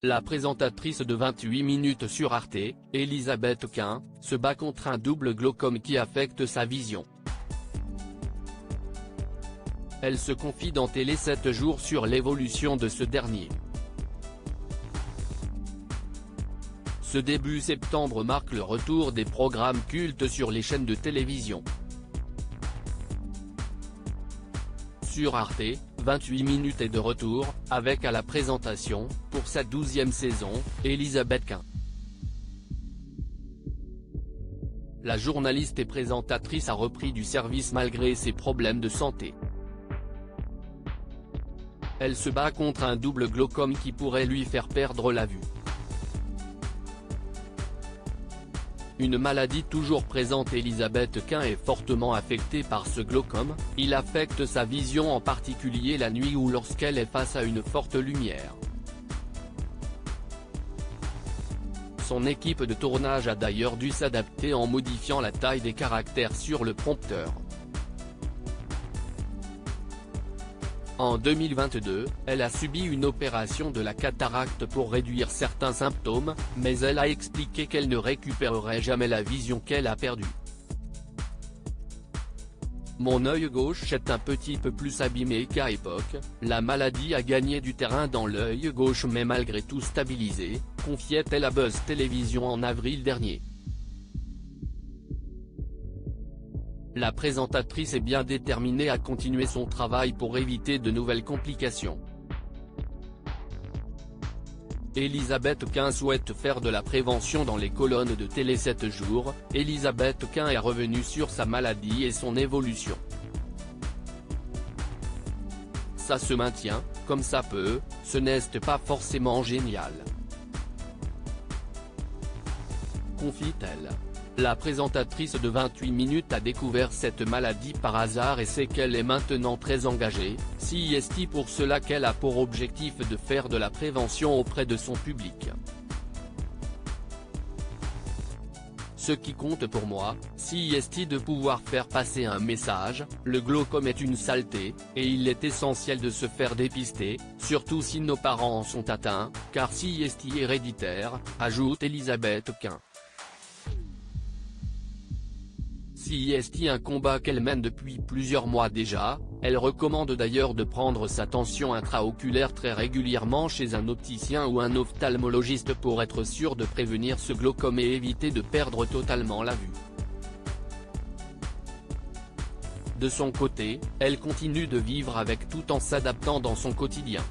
La présentatrice de 28 minutes sur Arte, Elisabeth Quint, se bat contre un double glaucome qui affecte sa vision. Elle se confie dans Télé 7 jours sur l'évolution de ce dernier. Ce début septembre marque le retour des programmes cultes sur les chaînes de télévision. Sur Arte, 28 minutes est de retour, avec à la présentation, pour sa 12e saison, Elisabeth Quint. La journaliste et présentatrice a repris du service malgré ses problèmes de santé. Elle se bat contre un double glaucome qui pourrait lui faire perdre la vue. Une maladie toujours présente. Elisabeth Quint est fortement affectée par ce glaucome, il affecte sa vision en particulier la nuit ou lorsqu'elle est face à une forte lumière. Son équipe de tournage a d'ailleurs dû s'adapter en modifiant la taille des caractères sur le prompteur. En 2022, elle a subi une opération de la cataracte pour réduire certains symptômes, mais elle a expliqué qu'elle ne récupérerait jamais la vision qu'elle a perdue. Mon œil gauche est un petit peu plus abîmé qu'à époque, la maladie a gagné du terrain dans l'œil gauche mais malgré tout stabilisé, confiait-elle à Buzz Télévision en avril dernier. La présentatrice est bien déterminée à continuer son travail pour éviter de nouvelles complications. Elisabeth Quint souhaite faire de la prévention dans les colonnes de Télé 7 jours, Elisabeth Quint est revenue sur sa maladie et son évolution. Ça se maintient, comme ça peut, ce n'est pas forcément génial. Confie-t-elle. La présentatrice de 28 minutes a découvert cette maladie par hasard et sait qu'elle est maintenant très engagée, CIST pour cela qu'elle a pour objectif de faire de la prévention auprès de son public. Ce qui compte pour moi, CIST de pouvoir faire passer un message, le glaucome est une saleté, et il est essentiel de se faire dépister, surtout si nos parents en sont atteints, car CIST est héréditaire, ajoute Elisabeth Quint. CIST un combat qu'elle mène depuis plusieurs mois déjà, elle recommande d'ailleurs de prendre sa tension intraoculaire très régulièrement chez un opticien ou un ophtalmologiste pour être sûr de prévenir ce glaucome et éviter de perdre totalement la vue. De son côté, elle continue de vivre avec tout en s'adaptant dans son quotidien.